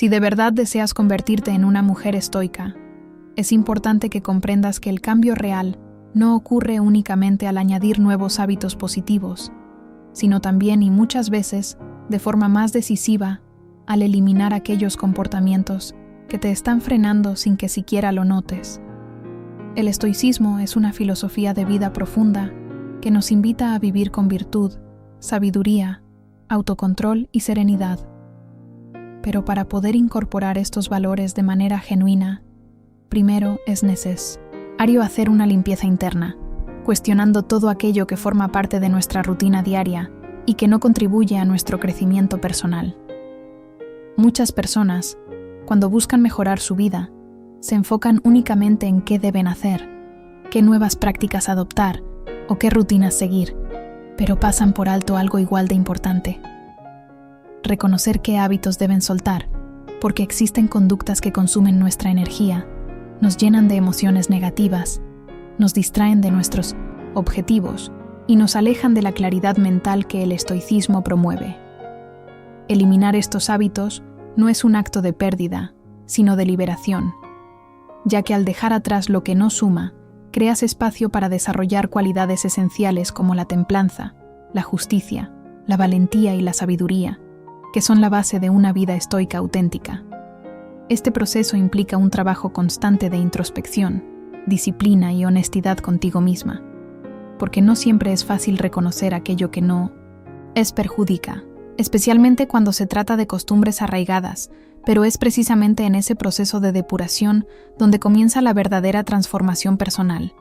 Si de verdad deseas convertirte en una mujer estoica, es importante que comprendas que el cambio real no ocurre únicamente al añadir nuevos hábitos positivos, sino también y muchas veces, de forma más decisiva, al eliminar aquellos comportamientos que te están frenando sin que siquiera lo notes. El estoicismo es una filosofía de vida profunda que nos invita a vivir con virtud, sabiduría, autocontrol y serenidad. Pero para poder incorporar estos valores de manera genuina, primero es necesario hacer una limpieza interna, cuestionando todo aquello que forma parte de nuestra rutina diaria y que no contribuye a nuestro crecimiento personal. Muchas personas, cuando buscan mejorar su vida, se enfocan únicamente en qué deben hacer, qué nuevas prácticas adoptar o qué rutinas seguir, pero pasan por alto algo igual de importante: reconocer qué hábitos deben soltar, porque existen conductas que consumen nuestra energía, nos llenan de emociones negativas, nos distraen de nuestros objetivos y nos alejan de la claridad mental que el estoicismo promueve. Eliminar estos hábitos no es un acto de pérdida, sino de liberación, ya que al dejar atrás lo que no suma, creas espacio para desarrollar cualidades esenciales como la templanza, la justicia, la valentía y la sabiduría, que son la base de una vida estoica auténtica. Este proceso implica un trabajo constante de introspección, disciplina y honestidad contigo misma, porque no siempre es fácil reconocer aquello que no perjudica, especialmente cuando se trata de costumbres arraigadas, pero es precisamente en ese proceso de depuración donde comienza la verdadera transformación personal.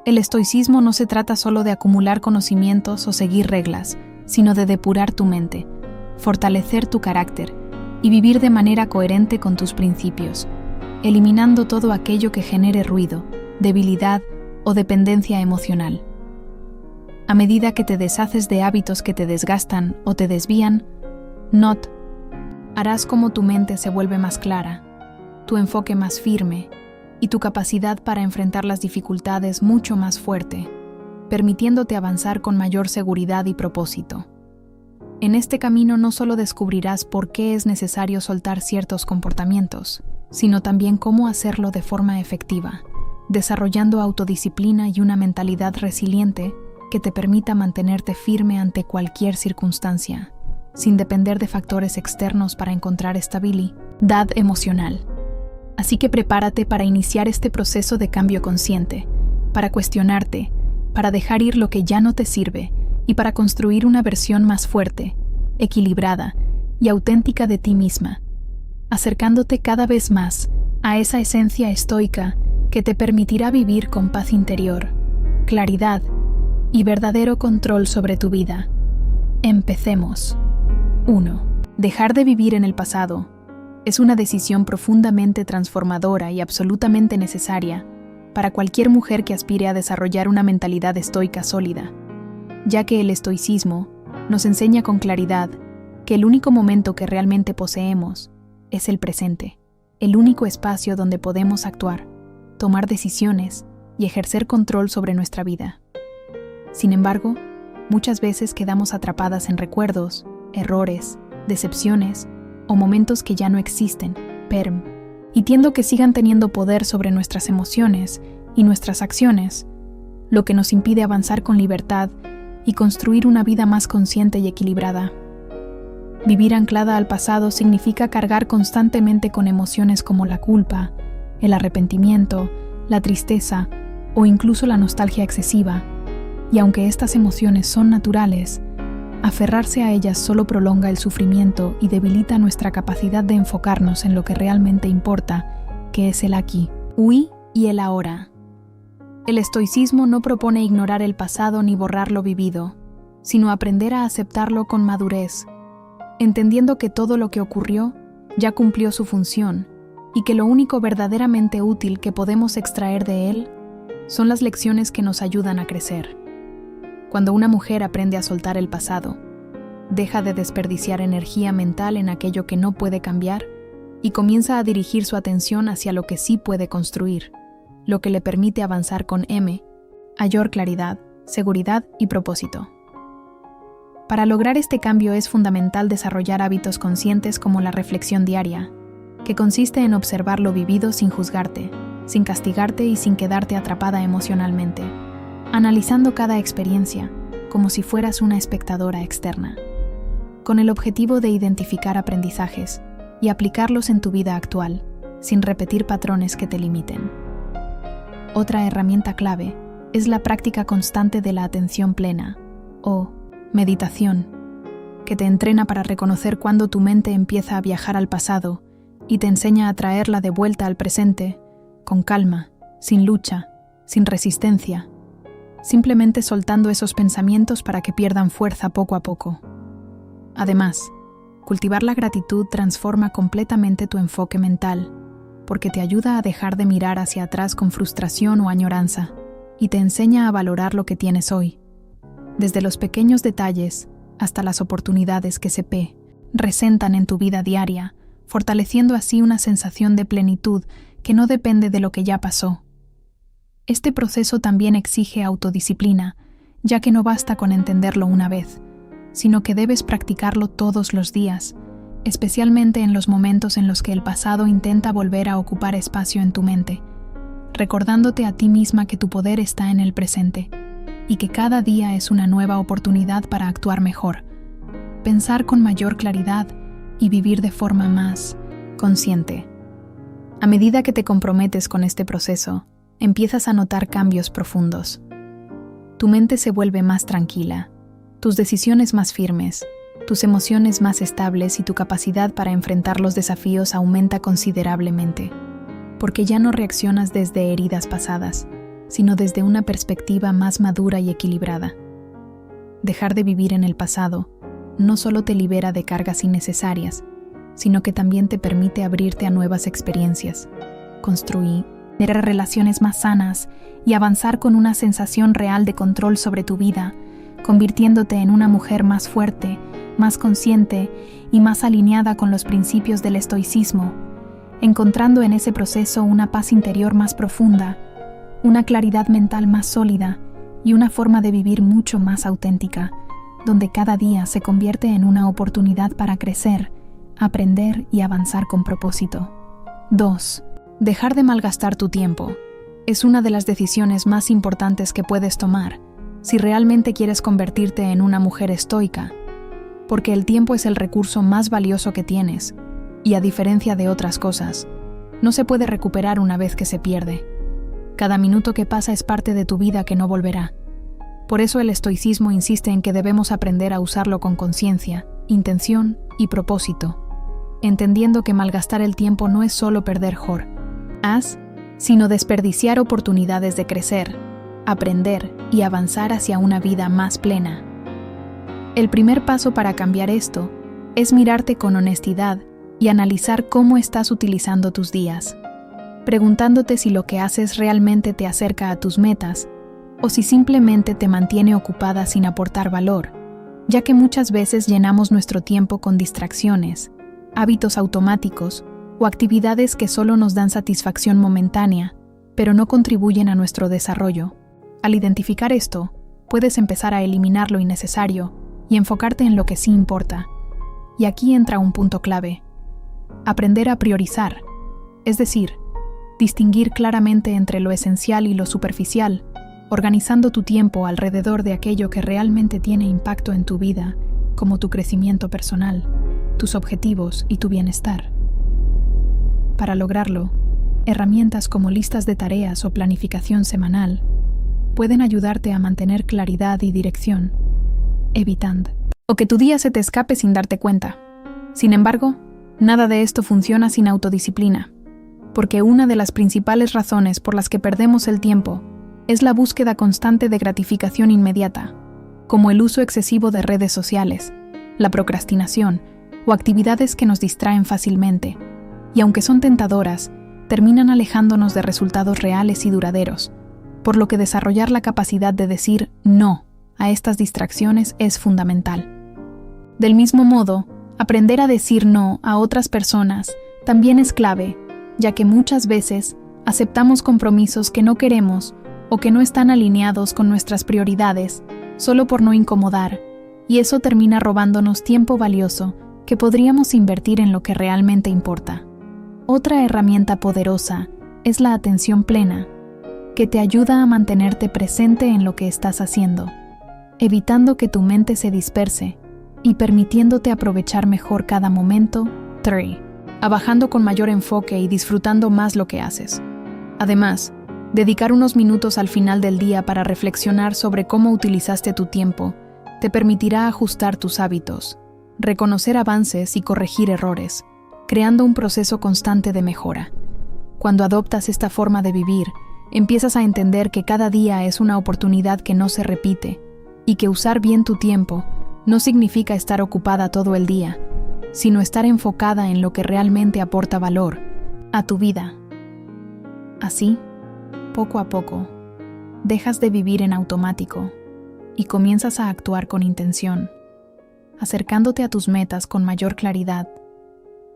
El estoicismo no se trata solo de acumular conocimientos o seguir reglas, sino de depurar tu mente, fortalecer tu carácter y vivir de manera coherente con tus principios, eliminando todo aquello que genere ruido, debilidad o dependencia emocional. A medida que te deshaces de hábitos que te desgastan o te desvían, harás como tu mente se vuelve más clara, tu enfoque más firme y tu capacidad para enfrentar las dificultades mucho más fuerte, permitiéndote avanzar con mayor seguridad y propósito. En este camino no solo descubrirás por qué es necesario soltar ciertos comportamientos, sino también cómo hacerlo de forma efectiva, desarrollando autodisciplina y una mentalidad resiliente que te permita mantenerte firme ante cualquier circunstancia, sin depender de factores externos para encontrar estabilidad emocional. Así que prepárate para iniciar este proceso de cambio consciente, para cuestionarte, para dejar ir lo que ya no te sirve y para construir una versión más fuerte, equilibrada y auténtica de ti misma, acercándote cada vez más a esa esencia estoica que te permitirá vivir con paz interior, claridad y verdadero control sobre tu vida. Empecemos. 1. Dejar de vivir en el pasado es una decisión profundamente transformadora y absolutamente necesaria para cualquier mujer que aspire a desarrollar una mentalidad estoica sólida, ya que el estoicismo nos enseña con claridad que el único momento que realmente poseemos es el presente, el único espacio donde podemos actuar, tomar decisiones y ejercer control sobre nuestra vida. Sin embargo, muchas veces quedamos atrapadas en recuerdos, errores, decepciones o momentos que ya no existen, permitiendo que sigan teniendo poder sobre nuestras emociones y nuestras acciones, lo que nos impide avanzar con libertad y construir una vida más consciente y equilibrada. Vivir anclada al pasado significa cargar constantemente con emociones como la culpa, el arrepentimiento, la tristeza o incluso la nostalgia excesiva, y aunque estas emociones son naturales, aferrarse a ellas solo prolonga el sufrimiento y debilita nuestra capacidad de enfocarnos en lo que realmente importa, que es el aquí, hoy y el ahora. El estoicismo no propone ignorar el pasado ni borrar lo vivido, sino aprender a aceptarlo con madurez, entendiendo que todo lo que ocurrió ya cumplió su función y que lo único verdaderamente útil que podemos extraer de él son las lecciones que nos ayudan a crecer. Cuando una mujer aprende a soltar el pasado, deja de desperdiciar energía mental en aquello que no puede cambiar y comienza a dirigir su atención hacia lo que sí puede construir, lo que le permite avanzar con mayor claridad, seguridad y propósito. Para lograr este cambio es fundamental desarrollar hábitos conscientes como la reflexión diaria, que consiste en observar lo vivido sin juzgarte, sin castigarte y sin quedarte atrapada emocionalmente, analizando cada experiencia como si fueras una espectadora externa, con el objetivo de identificar aprendizajes y aplicarlos en tu vida actual, sin repetir patrones que te limiten. Otra herramienta clave es la práctica constante de la atención plena, o meditación, que te entrena para reconocer cuando tu mente empieza a viajar al pasado y te enseña a traerla de vuelta al presente, con calma, sin lucha, sin resistencia, simplemente soltando esos pensamientos para que pierdan fuerza poco a poco. Además, cultivar la gratitud transforma completamente tu enfoque mental, porque te ayuda a dejar de mirar hacia atrás con frustración o añoranza, y te enseña a valorar lo que tienes hoy, desde los pequeños detalles hasta las oportunidades que se presentan en tu vida diaria, fortaleciendo así una sensación de plenitud que no depende de lo que ya pasó. Este proceso también exige autodisciplina, ya que no basta con entenderlo una vez, sino que debes practicarlo todos los días, especialmente en los momentos en los que el pasado intenta volver a ocupar espacio en tu mente, recordándote a ti misma que tu poder está en el presente y que cada día es una nueva oportunidad para actuar mejor, pensar con mayor claridad y vivir de forma más consciente. A medida que te comprometes con este proceso, empiezas a notar cambios profundos. Tu mente se vuelve más tranquila, tus decisiones más firmes, tus emociones más estables y tu capacidad para enfrentar los desafíos aumenta considerablemente, porque ya no reaccionas desde heridas pasadas, sino desde una perspectiva más madura y equilibrada. Dejar de vivir en el pasado no solo te libera de cargas innecesarias, sino que también te permite abrirte a nuevas experiencias, construir relaciones más sanas y avanzar con una sensación real de control sobre tu vida, convirtiéndote en una mujer más fuerte, más consciente y más alineada con los principios del estoicismo, encontrando en ese proceso una paz interior más profunda, una claridad mental más sólida y una forma de vivir mucho más auténtica, donde cada día se convierte en una oportunidad para crecer, aprender y avanzar con propósito. 2. Dejar de malgastar tu tiempo es una de las decisiones más importantes que puedes tomar si realmente quieres convertirte en una mujer estoica, porque el tiempo es el recurso más valioso que tienes, y a diferencia de otras cosas, no se puede recuperar una vez que se pierde. Cada minuto que pasa es parte de tu vida que no volverá. Por eso el estoicismo insiste en que debemos aprender a usarlo con conciencia, intención y propósito, entendiendo que malgastar el tiempo no es solo perder sino desperdiciar oportunidades de crecer, aprender y avanzar hacia una vida más plena. El primer paso para cambiar esto es mirarte con honestidad y analizar cómo estás utilizando tus días, preguntándote si lo que haces realmente te acerca a tus metas o si simplemente te mantiene ocupada sin aportar valor, ya que muchas veces llenamos nuestro tiempo con distracciones, hábitos automáticos o actividades que solo nos dan satisfacción momentánea, pero no contribuyen a nuestro desarrollo. Al identificar esto, puedes empezar a eliminar lo innecesario y enfocarte en lo que sí importa. Y aquí entra un punto clave: aprender a priorizar, es decir, distinguir claramente entre lo esencial y lo superficial, organizando tu tiempo alrededor de aquello que realmente tiene impacto en tu vida, como tu crecimiento personal, tus objetivos y tu bienestar. Para lograrlo, herramientas como listas de tareas o planificación semanal pueden ayudarte a mantener claridad y dirección, evitando que tu día se te escape sin darte cuenta. Sin embargo, nada de esto funciona sin autodisciplina, porque una de las principales razones por las que perdemos el tiempo es la búsqueda constante de gratificación inmediata, como el uso excesivo de redes sociales, la procrastinación o actividades que nos distraen fácilmente, y aunque son tentadoras, terminan alejándonos de resultados reales y duraderos, por lo que desarrollar la capacidad de decir no a estas distracciones es fundamental. Del mismo modo, aprender a decir no a otras personas también es clave, ya que muchas veces aceptamos compromisos que no queremos o que no están alineados con nuestras prioridades solo por no incomodar, y eso termina robándonos tiempo valioso que podríamos invertir en lo que realmente importa. Otra herramienta poderosa es la atención plena, que te ayuda a mantenerte presente en lo que estás haciendo, evitando que tu mente se disperse y permitiéndote aprovechar mejor cada momento. 3. Trabajando con mayor enfoque y disfrutando más lo que haces. Además, dedicar unos minutos al final del día para reflexionar sobre cómo utilizaste tu tiempo te permitirá ajustar tus hábitos, reconocer avances y corregir errores, creando un proceso constante de mejora. Cuando adoptas esta forma de vivir, empiezas a entender que cada día es una oportunidad que no se repite y que usar bien tu tiempo no significa estar ocupada todo el día, sino estar enfocada en lo que realmente aporta valor a tu vida. Así, poco a poco, dejas de vivir en automático y comienzas a actuar con intención, acercándote a tus metas con mayor claridad,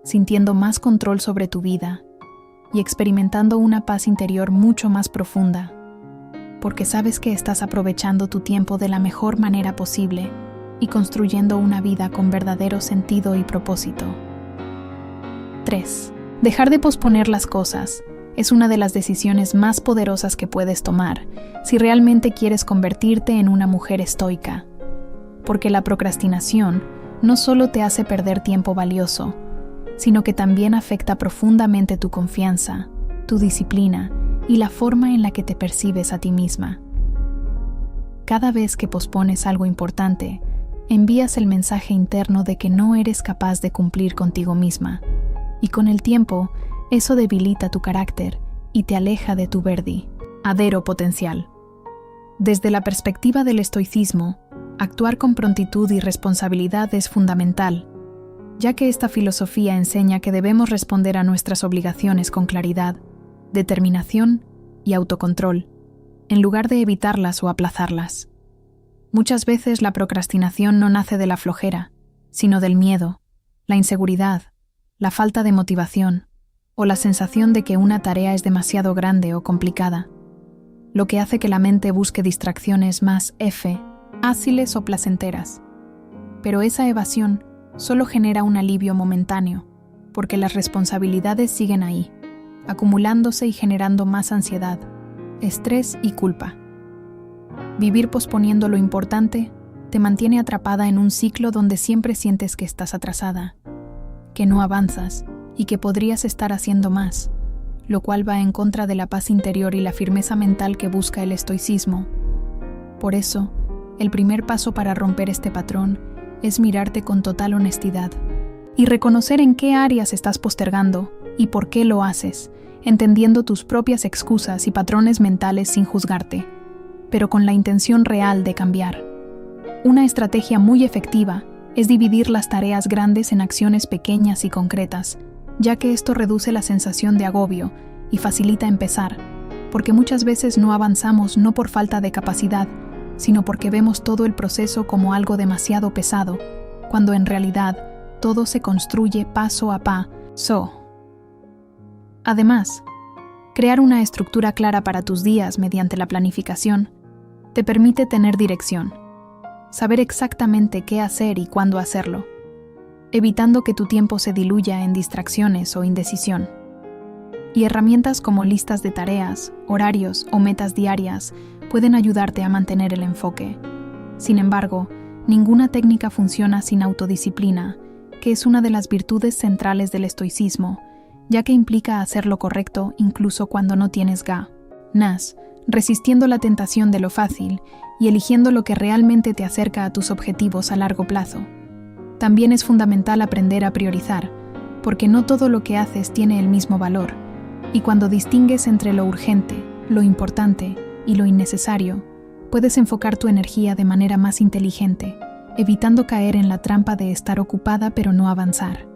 sintiendo más control sobre tu vida y experimentando una paz interior mucho más profunda, porque sabes que estás aprovechando tu tiempo de la mejor manera posible y construyendo una vida con verdadero sentido y propósito. 3. Dejar de posponer las cosas es una de las decisiones más poderosas que puedes tomar si realmente quieres convertirte en una mujer estoica, porque la procrastinación no solo te hace perder tiempo valioso, sino que también afecta profundamente tu confianza, tu disciplina y la forma en la que te percibes a ti misma. Cada vez que pospones algo importante, envías el mensaje interno de que no eres capaz de cumplir contigo misma, y con el tiempo, eso debilita tu carácter y te aleja de tu verdadero potencial. Desde la perspectiva del estoicismo, actuar con prontitud y responsabilidad es fundamental, ya que esta filosofía enseña que debemos responder a nuestras obligaciones con claridad, determinación y autocontrol, en lugar de evitarlas o aplazarlas. Muchas veces la procrastinación no nace de la flojera, sino del miedo, la inseguridad, la falta de motivación o la sensación de que una tarea es demasiado grande o complicada, lo que hace que la mente busque distracciones más fáciles o placenteras. Pero esa evasión solo genera un alivio momentáneo, porque las responsabilidades siguen ahí, acumulándose y generando más ansiedad, estrés y culpa. Vivir posponiendo lo importante te mantiene atrapada en un ciclo donde siempre sientes que estás atrasada, que no avanzas y que podrías estar haciendo más, lo cual va en contra de la paz interior y la firmeza mental que busca el estoicismo. Por eso, el primer paso para romper este patrón es mirarte con total honestidad y reconocer en qué áreas estás postergando y por qué lo haces, entendiendo tus propias excusas y patrones mentales sin juzgarte, pero con la intención real de cambiar. Una estrategia muy efectiva es dividir las tareas grandes en acciones pequeñas y concretas, ya que esto reduce la sensación de agobio y facilita empezar, porque muchas veces no avanzamos no por falta de capacidad, sino porque vemos todo el proceso como algo demasiado pesado, cuando en realidad todo se construye paso a paso. Además, crear una estructura clara para tus días mediante la planificación te permite tener dirección, saber exactamente qué hacer y cuándo hacerlo, evitando que tu tiempo se diluya en distracciones o indecisión. Y herramientas como listas de tareas, horarios o metas diarias pueden ayudarte a mantener el enfoque. Sin embargo, ninguna técnica funciona sin autodisciplina, que es una de las virtudes centrales del estoicismo, ya que implica hacer lo correcto incluso cuando no tienes ganas, resistiendo la tentación de lo fácil y eligiendo lo que realmente te acerca a tus objetivos a largo plazo. También es fundamental aprender a priorizar, porque no todo lo que haces tiene el mismo valor, y cuando distingues entre lo urgente, lo importante y lo innecesario, puedes enfocar tu energía de manera más inteligente, evitando caer en la trampa de estar ocupada pero no avanzar.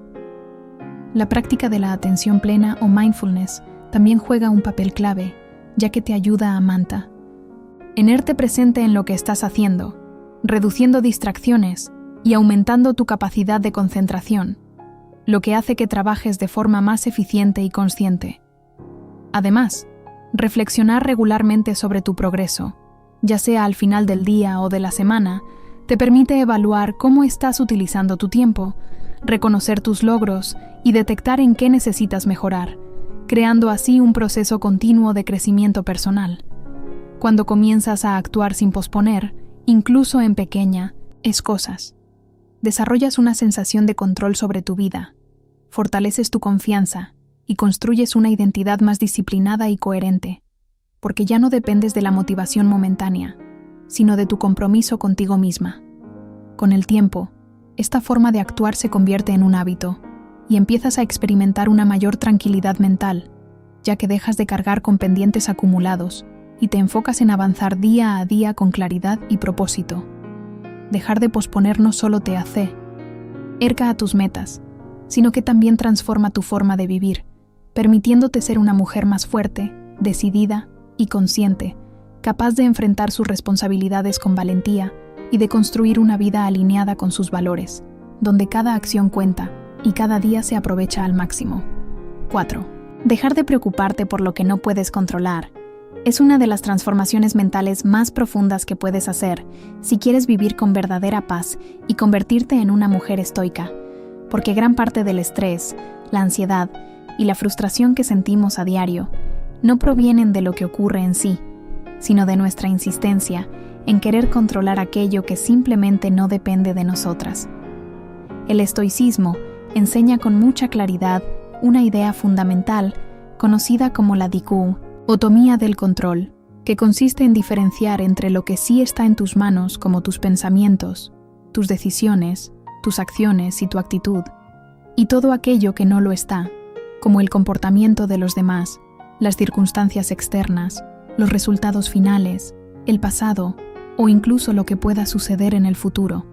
La práctica de la atención plena o mindfulness también juega un papel clave, ya que te ayuda a mantenerte presente en lo que estás haciendo, reduciendo distracciones y aumentando tu capacidad de concentración, lo que hace que trabajes de forma más eficiente y consciente. Además, reflexionar regularmente sobre tu progreso, ya sea al final del día o de la semana, Te permite evaluar cómo estás utilizando tu tiempo, reconocer tus logros y detectar en qué necesitas mejorar, creando así un proceso continuo de crecimiento personal. Cuando comienzas a actuar sin posponer, incluso en pequeñas cosas, desarrollas una sensación de control sobre tu vida, fortaleces tu confianza y construyes una identidad más disciplinada y coherente, porque ya no dependes de la motivación momentánea, sino de tu compromiso contigo misma. Con el tiempo, esta forma de actuar se convierte en un hábito y empiezas a experimentar una mayor tranquilidad mental, ya que dejas de cargar con pendientes acumulados y te enfocas en avanzar día a día con claridad y propósito. Dejar de posponer no solo te acerca a tus metas, sino que también transforma tu forma de vivir, permitiéndote ser una mujer más fuerte, decidida y consciente, capaz de enfrentar sus responsabilidades con valentía y de construir una vida alineada con sus valores, donde cada acción cuenta y cada día se aprovecha al máximo. 4. Dejar de preocuparte por lo que no puedes controlar es una de las transformaciones mentales más profundas que puedes hacer si quieres vivir con verdadera paz y convertirte en una mujer estoica, porque gran parte del estrés, la ansiedad y la frustración que sentimos a diario no provienen de lo que ocurre en sí, sino de nuestra insistencia en querer controlar aquello que simplemente no depende de nosotras. El estoicismo enseña con mucha claridad una idea fundamental conocida como la dicotomía del control, que consiste en diferenciar entre lo que sí está en tus manos, como tus pensamientos, tus decisiones, tus acciones y tu actitud, y todo aquello que no lo está, como el comportamiento de los demás, las circunstancias externas, los resultados finales, el pasado o incluso lo que pueda suceder en el futuro.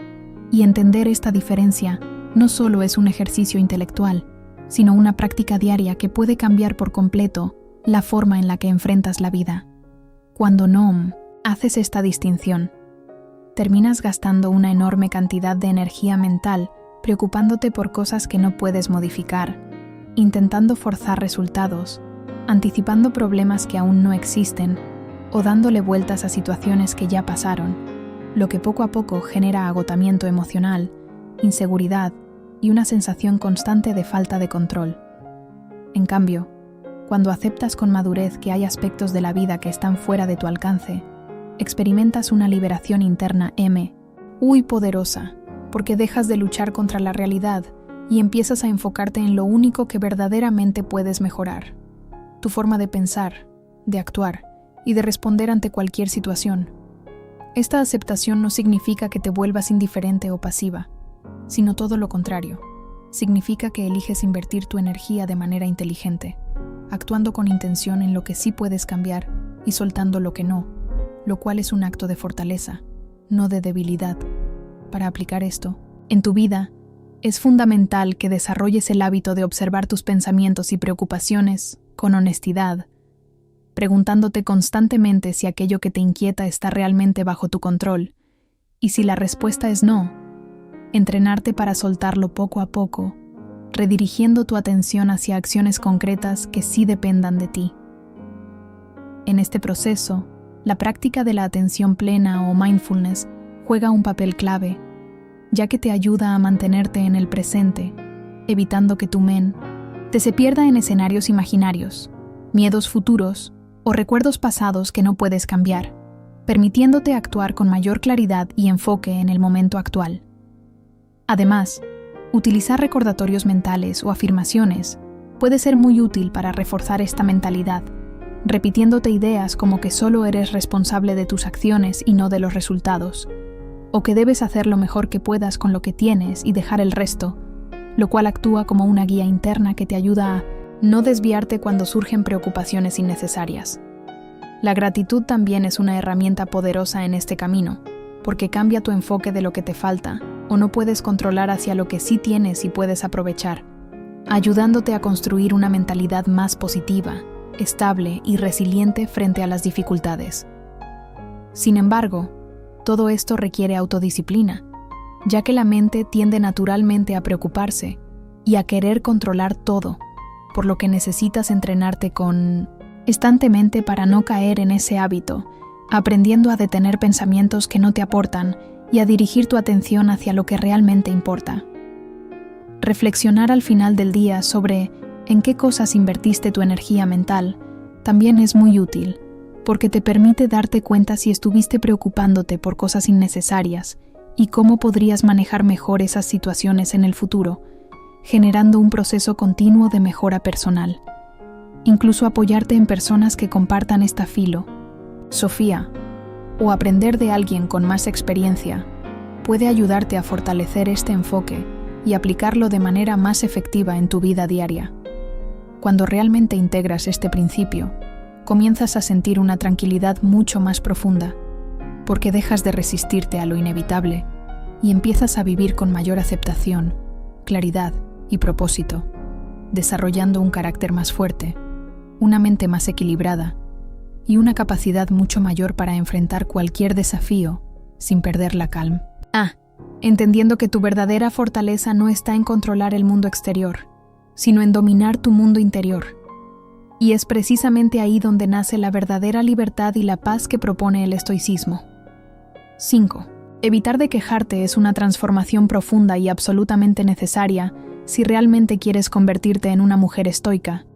Y entender esta diferencia no solo es un ejercicio intelectual, sino una práctica diaria que puede cambiar por completo la forma en la que enfrentas la vida. Cuando no haces esta distinción, terminas gastando una enorme cantidad de energía mental preocupándote por cosas que no puedes modificar, intentando forzar resultados, anticipando problemas que aún no existen o dándole vueltas a situaciones que ya pasaron, lo que poco a poco genera agotamiento emocional, inseguridad y una sensación constante de falta de control. En cambio, cuando aceptas con madurez que hay aspectos de la vida que están fuera de tu alcance, experimentas una liberación interna muy poderosa, porque dejas de luchar contra la realidad y empiezas a enfocarte en lo único que verdaderamente puedes mejorar: tu forma de pensar, de actuar y de responder ante cualquier situación. Esta aceptación no significa que te vuelvas indiferente o pasiva, sino todo lo contrario. Significa que eliges invertir tu energía de manera inteligente, actuando con intención en lo que sí puedes cambiar y soltando lo que no, lo cual es un acto de fortaleza, no de debilidad. Para aplicar esto en tu vida, es fundamental que desarrolles el hábito de observar tus pensamientos y preocupaciones con honestidad, preguntándote constantemente si aquello que te inquieta está realmente bajo tu control, y si la respuesta es no, entrenarte para soltarlo poco a poco, redirigiendo tu atención hacia acciones concretas que sí dependan de ti. En este proceso, la práctica de la atención plena o mindfulness juega un papel clave, ya que te ayuda a mantenerte en el presente, evitando que tu mente se pierda en escenarios imaginarios, miedos futuros o recuerdos pasados que no puedes cambiar, permitiéndote actuar con mayor claridad y enfoque en el momento actual. Además, utilizar recordatorios mentales o afirmaciones puede ser muy útil para reforzar esta mentalidad, repitiéndote ideas como que solo eres responsable de tus acciones y no de los resultados, o que debes hacer lo mejor que puedas con lo que tienes y dejar el resto, lo cual actúa como una guía interna que te ayuda a no desviarte cuando surgen preocupaciones innecesarias. La gratitud también es una herramienta poderosa en este camino, porque cambia tu enfoque de lo que te falta o no puedes controlar hacia lo que sí tienes y puedes aprovechar, ayudándote a construir una mentalidad más positiva, estable y resiliente frente a las dificultades. Sin embargo, todo esto requiere autodisciplina, ya que la mente tiende naturalmente a preocuparse y a querer controlar todo, por lo que necesitas entrenarte constantemente para no caer en ese hábito, aprendiendo a detener pensamientos que no te aportan y a dirigir tu atención hacia lo que realmente importa. Reflexionar al final del día sobre en qué cosas invertiste tu energía mental también es muy útil, porque te permite darte cuenta si estuviste preocupándote por cosas innecesarias y cómo podrías manejar mejor esas situaciones en el futuro, generando un proceso continuo de mejora personal. Incluso apoyarte en personas que compartan esta filosofía o aprender de alguien con más experiencia puede ayudarte a fortalecer este enfoque y aplicarlo de manera más efectiva en tu vida diaria. Cuando realmente integras este principio, comienzas a sentir una tranquilidad mucho más profunda, porque dejas de resistirte a lo inevitable y empiezas a vivir con mayor aceptación, claridad y propósito, desarrollando un carácter más fuerte, una mente más equilibrada y una capacidad mucho mayor para enfrentar cualquier desafío sin perder la calma. Entendiendo que tu verdadera fortaleza no está en controlar el mundo exterior, sino en dominar tu mundo interior. Y es precisamente ahí donde nace la verdadera libertad y la paz que propone el estoicismo. 5. Evitar de quejarte es una transformación profunda y absolutamente necesaria si realmente quieres convertirte en una mujer estoica,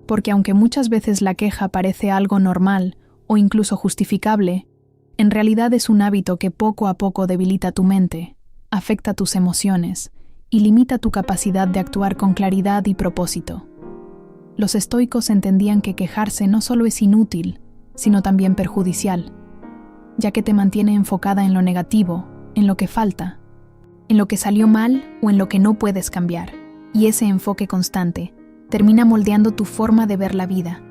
porque aunque muchas veces la queja parece algo normal o incluso justificable, en realidad es un hábito que poco a poco debilita tu mente, afecta tus emociones y limita tu capacidad de actuar con claridad y propósito. Los estoicos entendían que quejarse no solo es inútil, sino también perjudicial, ya que te mantiene enfocada en lo negativo, en lo que falta, en lo que salió mal o en lo que no puedes cambiar, y ese enfoque constante termina moldeando tu forma de ver la vida,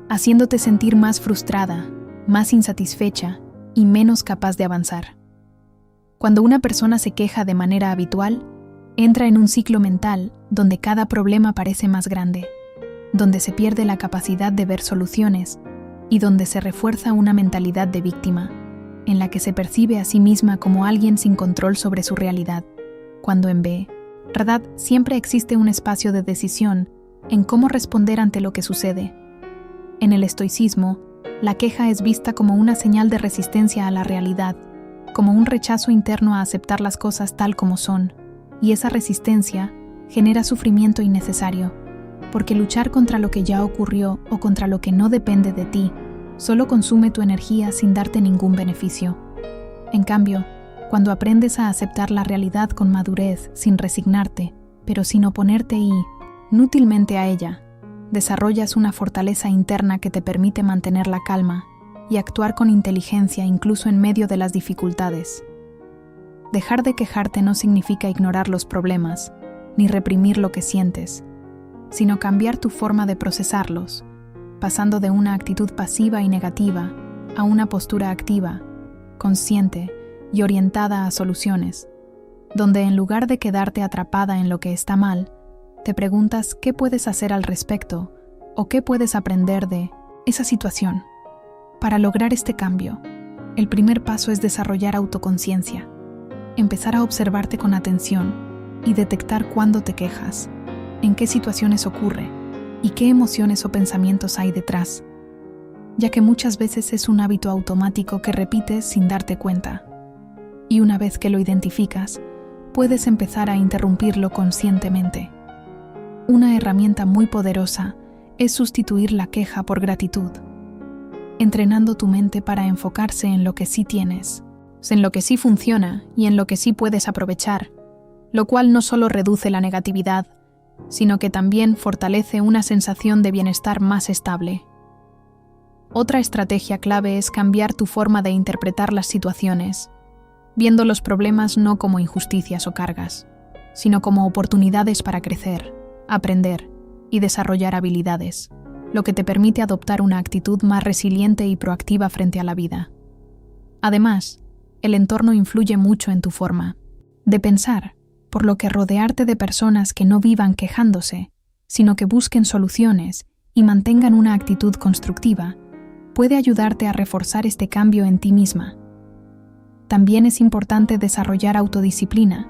haciéndote sentir más frustrada, más insatisfecha y menos capaz de avanzar. Cuando una persona se queja de manera habitual, entra en un ciclo mental donde cada problema parece más grande, donde se pierde la capacidad de ver soluciones y donde se refuerza una mentalidad de víctima, en la que se percibe a sí misma como alguien sin control sobre su realidad, cuando en verdad siempre existe un espacio de decisión en cómo responder ante lo que sucede. En el estoicismo, la queja es vista como una señal de resistencia a la realidad, como un rechazo interno a aceptar las cosas tal como son, y esa resistencia genera sufrimiento innecesario, porque luchar contra lo que ya ocurrió o contra lo que no depende de ti solo consume tu energía sin darte ningún beneficio. En cambio, cuando aprendes a aceptar la realidad con madurez, sin resignarte, pero sin oponerte inútilmente a ella, desarrollas una fortaleza interna que te permite mantener la calma y actuar con inteligencia incluso en medio de las dificultades. Dejar de quejarte no significa ignorar los problemas, ni reprimir lo que sientes, sino cambiar tu forma de procesarlos, pasando de una actitud pasiva y negativa a una postura activa, consciente y orientada a soluciones, donde en lugar de quedarte atrapada en lo que está mal, te preguntas qué puedes hacer al respecto o qué puedes aprender de esa situación. Para lograr este cambio, el primer paso es desarrollar autoconciencia, empezar a observarte con atención y detectar cuándo te quejas, en qué situaciones ocurre y qué emociones o pensamientos hay detrás, ya que muchas veces es un hábito automático que repites sin darte cuenta. Y una vez que lo identificas, puedes empezar a interrumpirlo conscientemente. Una herramienta muy poderosa es sustituir la queja por gratitud, entrenando tu mente para enfocarse en lo que sí tienes, en lo que sí funciona y en lo que sí puedes aprovechar, lo cual no solo reduce la negatividad, sino que también fortalece una sensación de bienestar más estable. Otra estrategia clave es cambiar tu forma de interpretar las situaciones, viendo los problemas no como injusticias o cargas, sino como oportunidades para crecer, aprender y desarrollar habilidades, lo que te permite adoptar una actitud más resiliente y proactiva frente a la vida. Además, el entorno influye mucho en tu forma de pensar, por lo que rodearte de personas que no vivan quejándose, sino que busquen soluciones y mantengan una actitud constructiva, puede ayudarte a reforzar este cambio en ti misma. También es importante desarrollar autodisciplina,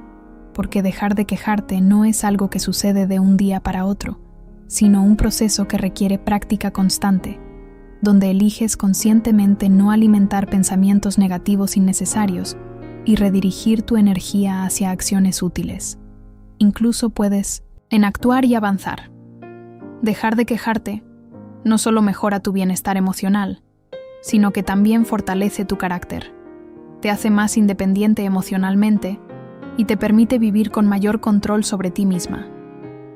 porque dejar de quejarte no es algo que sucede de un día para otro, sino un proceso que requiere práctica constante, donde eliges conscientemente no alimentar pensamientos negativos innecesarios y redirigir tu energía hacia acciones útiles. Incluso puedes en actuar y avanzar. Dejar de quejarte no solo mejora tu bienestar emocional, sino que también fortalece tu carácter, te hace más independiente emocionalmente y te permite vivir con mayor control sobre ti misma,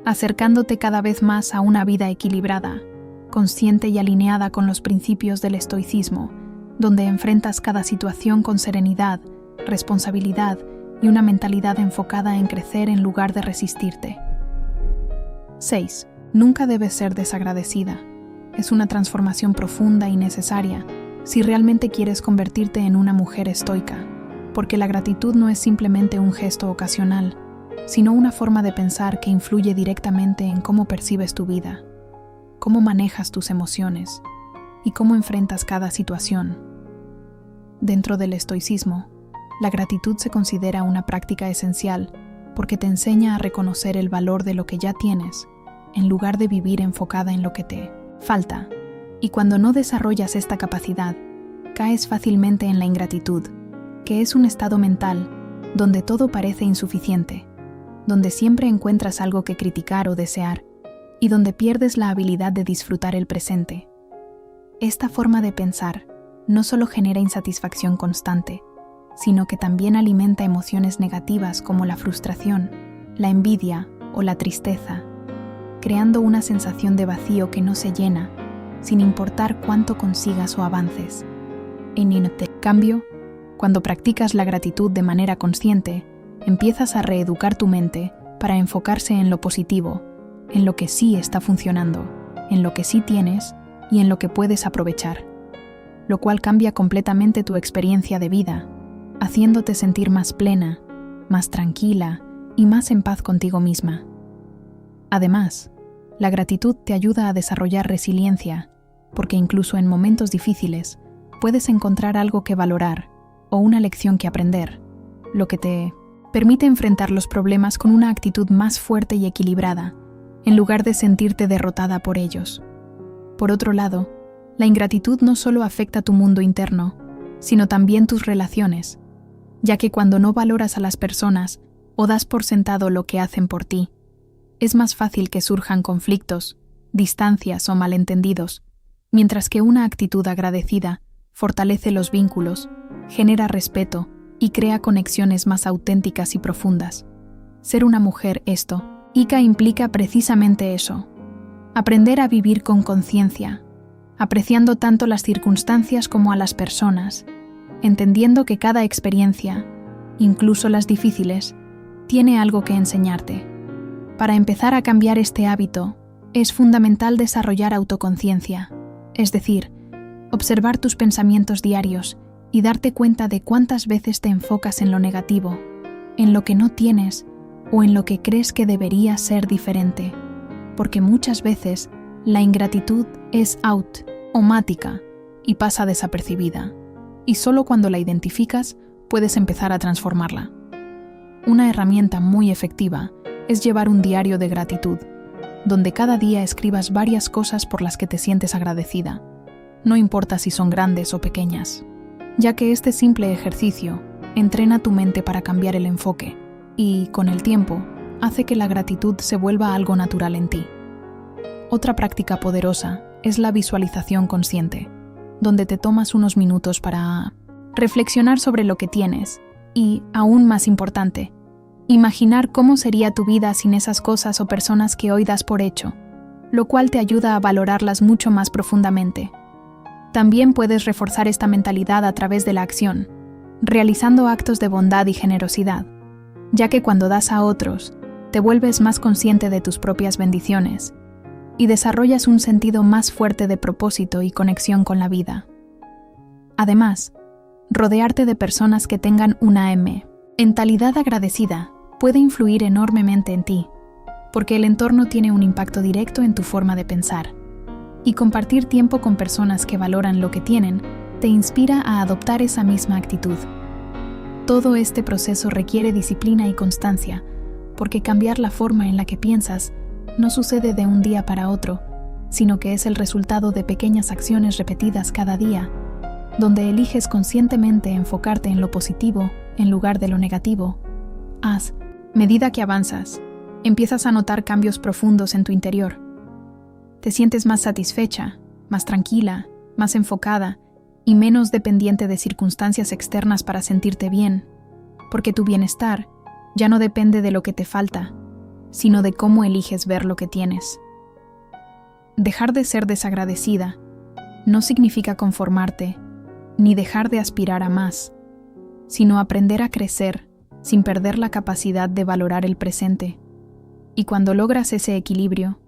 acercándote cada vez más a una vida equilibrada, consciente y alineada con los principios del estoicismo, donde enfrentas cada situación con serenidad, responsabilidad y una mentalidad enfocada en crecer en lugar de resistirte. 6. Nunca debes ser desagradecida. Es una transformación profunda y necesaria si realmente quieres convertirte en una mujer estoica, porque la gratitud no es simplemente un gesto ocasional, sino una forma de pensar que influye directamente en cómo percibes tu vida, cómo manejas tus emociones y cómo enfrentas cada situación. Dentro del estoicismo, la gratitud se considera una práctica esencial porque te enseña a reconocer el valor de lo que ya tienes, en lugar de vivir enfocada en lo que te falta. Y cuando no desarrollas esta capacidad, caes fácilmente en la ingratitud, que es un estado mental donde todo parece insuficiente, donde siempre encuentras algo que criticar o desear, y donde pierdes la habilidad de disfrutar el presente. Esta forma de pensar no solo genera insatisfacción constante, sino que también alimenta emociones negativas como la frustración, la envidia o la tristeza, creando una sensación de vacío que no se llena, sin importar cuánto consigas o avances. En cambio, cuando practicas la gratitud de manera consciente, empiezas a reeducar tu mente para enfocarse en lo positivo, en lo que sí está funcionando, en lo que sí tienes y en lo que puedes aprovechar, lo cual cambia completamente tu experiencia de vida, haciéndote sentir más plena, más tranquila y más en paz contigo misma. Además, la gratitud te ayuda a desarrollar resiliencia, porque incluso en momentos difíciles puedes encontrar algo que valorar o una lección que aprender, lo que te permite enfrentar los problemas con una actitud más fuerte y equilibrada, en lugar de sentirte derrotada por ellos. Por otro lado, la ingratitud no solo afecta tu mundo interno, sino también tus relaciones, ya que cuando no valoras a las personas o das por sentado lo que hacen por ti, es más fácil que surjan conflictos, distancias o malentendidos, mientras que una actitud agradecida fortalece los vínculos, genera respeto y crea conexiones más auténticas y profundas. Ser una mujer estoica implica precisamente eso: aprender a vivir con conciencia, apreciando tanto las circunstancias como a las personas, entendiendo que cada experiencia, incluso las difíciles, tiene algo que enseñarte. Para empezar a cambiar este hábito, es fundamental desarrollar autoconciencia, es decir, observar tus pensamientos diarios y darte cuenta de cuántas veces te enfocas en lo negativo, en lo que no tienes o en lo que crees que debería ser diferente, porque muchas veces la ingratitud es automática y pasa desapercibida, y solo cuando la identificas puedes empezar a transformarla. Una herramienta muy efectiva es llevar un diario de gratitud, donde cada día escribas varias cosas por las que te sientes agradecida, no importa si son grandes o pequeñas, ya que este simple ejercicio entrena tu mente para cambiar el enfoque y, con el tiempo, hace que la gratitud se vuelva algo natural en ti. Otra práctica poderosa es la visualización consciente, donde te tomas unos minutos para reflexionar sobre lo que tienes y, aún más importante, imaginar cómo sería tu vida sin esas cosas o personas que hoy das por hecho, lo cual te ayuda a valorarlas mucho más profundamente. También puedes reforzar esta mentalidad a través de la acción, realizando actos de bondad y generosidad, ya que cuando das a otros, te vuelves más consciente de tus propias bendiciones y desarrollas un sentido más fuerte de propósito y conexión con la vida. Además, rodearte de personas que tengan una mentalidad agradecida puede influir enormemente en ti, porque el entorno tiene un impacto directo en tu forma de pensar, y compartir tiempo con personas que valoran lo que tienen te inspira a adoptar esa misma actitud. Todo este proceso requiere disciplina y constancia, porque cambiar la forma en la que piensas no sucede de un día para otro, sino que es el resultado de pequeñas acciones repetidas cada día, donde eliges conscientemente enfocarte en lo positivo en lugar de lo negativo. A medida que avanzas, empiezas a notar cambios profundos en tu interior. Te sientes más satisfecha, más tranquila, más enfocada y menos dependiente de circunstancias externas para sentirte bien, porque tu bienestar ya no depende de lo que te falta, sino de cómo eliges ver lo que tienes. Dejar de ser desagradecida no significa conformarte, ni dejar de aspirar a más, sino aprender a crecer sin perder la capacidad de valorar el presente. Y cuando logras ese equilibrio,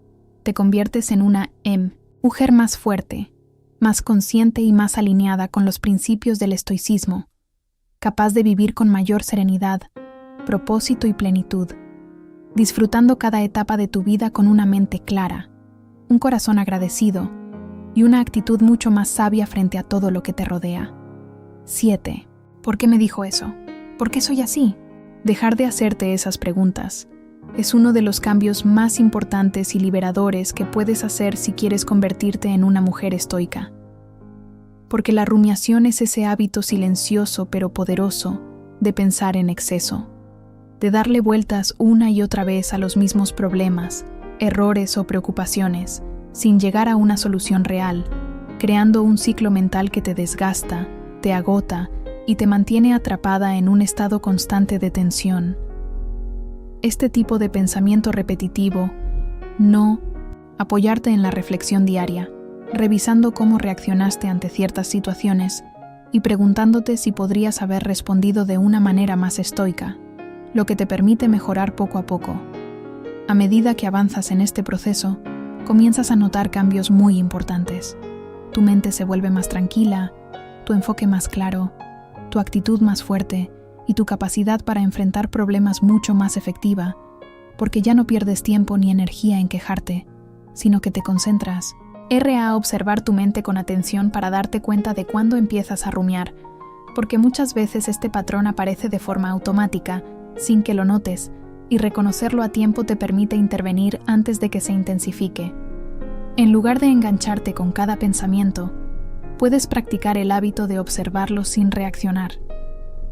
te conviertes en una mujer más fuerte, más consciente y más alineada con los principios del estoicismo, capaz de vivir con mayor serenidad, propósito y plenitud, disfrutando cada etapa de tu vida con una mente clara, un corazón agradecido y una actitud mucho más sabia frente a todo lo que te rodea. 7. ¿Por qué me dijo eso? ¿Por qué soy así? Dejar de hacerte esas preguntas es uno de los cambios más importantes y liberadores que puedes hacer si quieres convertirte en una mujer estoica. Porque la rumiación es ese hábito silencioso pero poderoso de pensar en exceso, de darle vueltas una y otra vez a los mismos problemas, errores o preocupaciones, sin llegar a una solución real, creando un ciclo mental que te desgasta, te agota y te mantiene atrapada en un estado constante de tensión. Este tipo de pensamiento repetitivo, apoyarte en la reflexión diaria, revisando cómo reaccionaste ante ciertas situaciones y preguntándote si podrías haber respondido de una manera más estoica, lo que te permite mejorar poco a poco. A medida que avanzas en este proceso, comienzas a notar cambios muy importantes. Tu mente se vuelve más tranquila, tu enfoque más claro, tu actitud más fuerte y tu capacidad para enfrentar problemas mucho más efectiva, porque ya no pierdes tiempo ni energía en quejarte, sino que te concentras. A observar tu mente con atención para darte cuenta de cuándo empiezas a rumiar, porque muchas veces este patrón aparece de forma automática, sin que lo notes, y reconocerlo a tiempo te permite intervenir antes de que se intensifique. En lugar de engancharte con cada pensamiento, puedes practicar el hábito de observarlo sin reaccionar,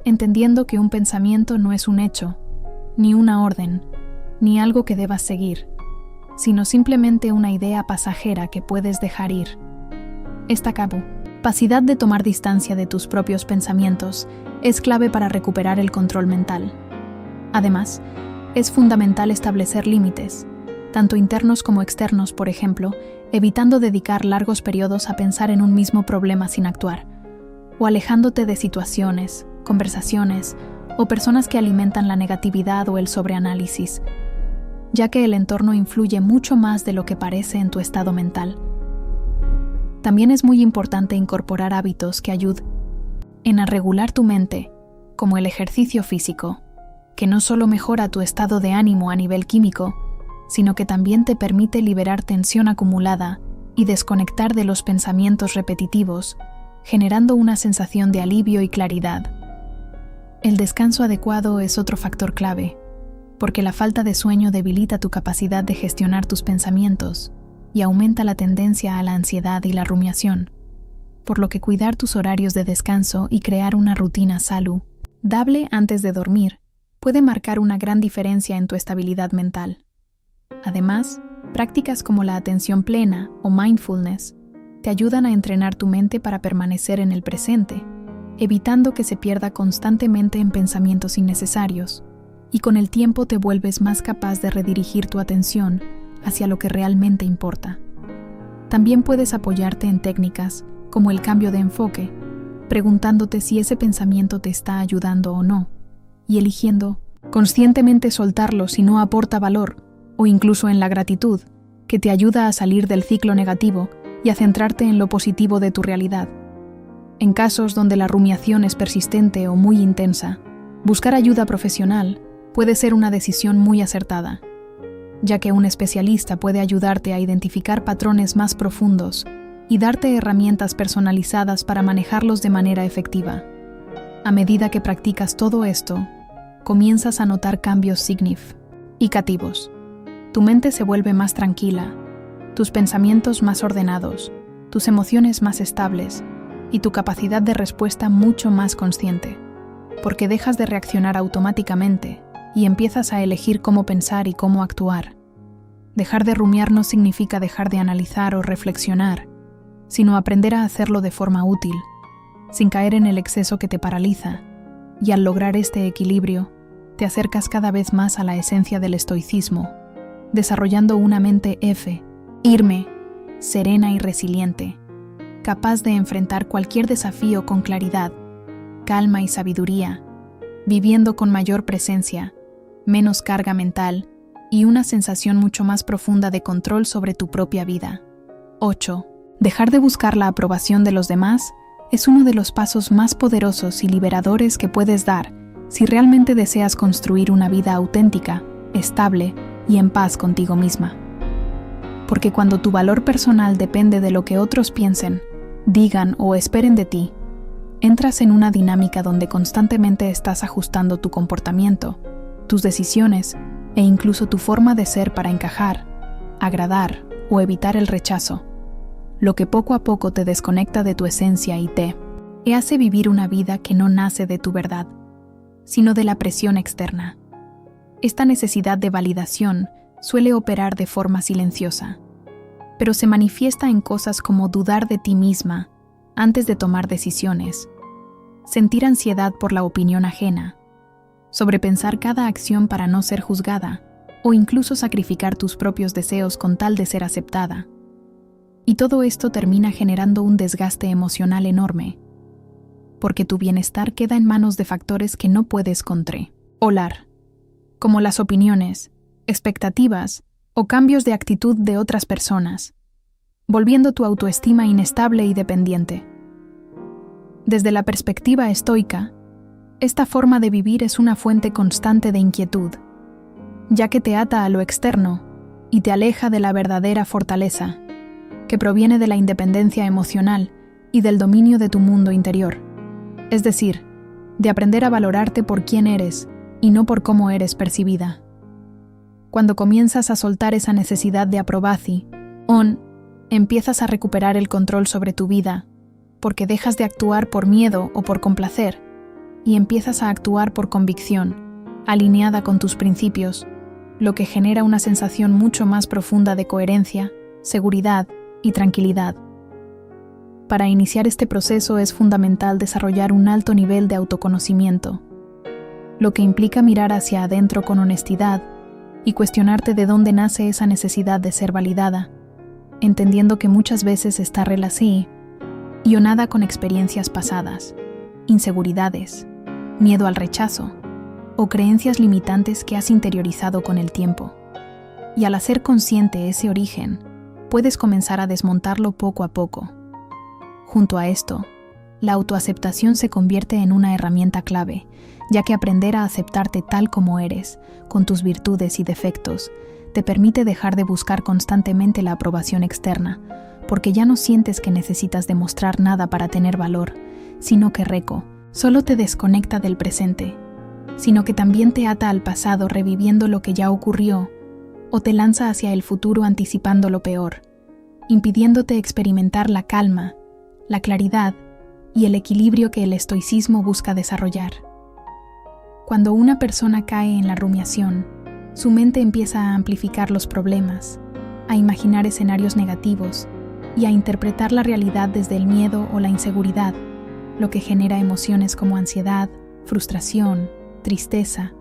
entendiendo que un pensamiento no es un hecho, ni una orden, ni algo que debas seguir, sino simplemente una idea pasajera que puedes dejar ir. Esta capacidad de tomar distancia de tus propios pensamientos es clave para recuperar el control mental. Además, es fundamental establecer límites, tanto internos como externos, por ejemplo, evitando dedicar largos periodos a pensar en un mismo problema sin actuar, o alejándote de situaciones, conversaciones o personas que alimentan la negatividad o el sobreanálisis, ya que el entorno influye mucho más de lo que parece en tu estado mental. También es muy importante incorporar hábitos que ayuden a regular tu mente, como el ejercicio físico, que no solo mejora tu estado de ánimo a nivel químico, sino que también te permite liberar tensión acumulada y desconectar de los pensamientos repetitivos, generando una sensación de alivio y claridad. El descanso adecuado es otro factor clave, porque la falta de sueño debilita tu capacidad de gestionar tus pensamientos y aumenta la tendencia a la ansiedad y la rumiación, por lo que cuidar tus horarios de descanso y crear una rutina saludable antes de dormir puede marcar una gran diferencia en tu estabilidad mental. Además, prácticas como la atención plena o mindfulness te ayudan a entrenar tu mente para permanecer en el presente, evitando que se pierda constantemente en pensamientos innecesarios, y con el tiempo te vuelves más capaz de redirigir tu atención hacia lo que realmente importa. También puedes apoyarte en técnicas como el cambio de enfoque, preguntándote si ese pensamiento te está ayudando o no, y eligiendo conscientemente soltarlo si no aporta valor, o incluso en la gratitud, que te ayuda a salir del ciclo negativo y a centrarte en lo positivo de tu realidad. En casos donde la rumiación es persistente o muy intensa, buscar ayuda profesional puede ser una decisión muy acertada, ya que un especialista puede ayudarte a identificar patrones más profundos y darte herramientas personalizadas para manejarlos de manera efectiva. A medida que practicas todo esto, comienzas a notar cambios significativos. Tu mente se vuelve más tranquila, tus pensamientos más ordenados, tus emociones más estables y tu capacidad de respuesta mucho más consciente. porque dejas de reaccionar automáticamente y empiezas a elegir cómo pensar y cómo actuar. Dejar de rumiar no significa dejar de analizar o reflexionar, sino aprender a hacerlo de forma útil, sin caer en el exceso que te paraliza, y al lograr este equilibrio, te acercas cada vez más a la esencia del estoicismo, desarrollando una mente firme, serena y resiliente, capaz de enfrentar cualquier desafío con claridad, calma y sabiduría, viviendo con mayor presencia, menos carga mental y una sensación mucho más profunda de control sobre tu propia vida. 8. Dejar de buscar la aprobación de los demás es uno de los pasos más poderosos y liberadores que puedes dar si realmente deseas construir una vida auténtica, estable y en paz contigo misma. Porque cuando tu valor personal depende de lo que otros piensen, digan o esperen de ti, entras en una dinámica donde constantemente estás ajustando tu comportamiento, tus decisiones e incluso tu forma de ser para encajar, agradar o evitar el rechazo, lo que poco a poco te desconecta de tu esencia y te hace vivir una vida que no nace de tu verdad, sino de la presión externa. Esta necesidad de validación suele operar de forma silenciosa, pero se manifiesta en cosas como dudar de ti misma antes de tomar decisiones, sentir ansiedad por la opinión ajena, sobrepensar cada acción para no ser juzgada o incluso sacrificar tus propios deseos con tal de ser aceptada. Y todo esto termina generando un desgaste emocional enorme, porque tu bienestar queda en manos de factores que no puedes controlar, como las opiniones, expectativas o cambios de actitud de otras personas, volviendo tu autoestima inestable y dependiente. Desde la perspectiva estoica, esta forma de vivir es una fuente constante de inquietud, ya que te ata a lo externo y te aleja de la verdadera fortaleza, que proviene de la independencia emocional y del dominio de tu mundo interior, es decir, de aprender a valorarte por quién eres y no por cómo eres percibida. Cuando comienzas a soltar esa necesidad de aprobación, empiezas a recuperar el control sobre tu vida, porque dejas de actuar por miedo o por complacer, y empiezas a actuar por convicción, alineada con tus principios, lo que genera una sensación mucho más profunda de coherencia, seguridad y tranquilidad. Para iniciar este proceso es fundamental desarrollar un alto nivel de autoconocimiento, lo que implica mirar hacia adentro con honestidad y cuestionarte de dónde nace esa necesidad de ser validada, entendiendo que muchas veces está relacionada con experiencias pasadas, inseguridades, miedo al rechazo o creencias limitantes que has interiorizado con el tiempo. Y al hacer consciente ese origen, puedes comenzar a desmontarlo poco a poco. Junto a esto, la autoaceptación se convierte en una herramienta clave, ya que aprender a aceptarte tal como eres, con tus virtudes y defectos, te permite dejar de buscar constantemente la aprobación externa, porque ya no sientes que necesitas demostrar nada para tener valor, sino que solo te desconecta del presente, sino que también te ata al pasado reviviendo lo que ya ocurrió, o te lanza hacia el futuro anticipando lo peor, impidiéndote experimentar la calma, la claridad y el equilibrio que el estoicismo busca desarrollar. Cuando una persona cae en la rumiación, su mente empieza a amplificar los problemas, a imaginar escenarios negativos y a interpretar la realidad desde el miedo o la inseguridad, lo que genera emociones como ansiedad, frustración, tristeza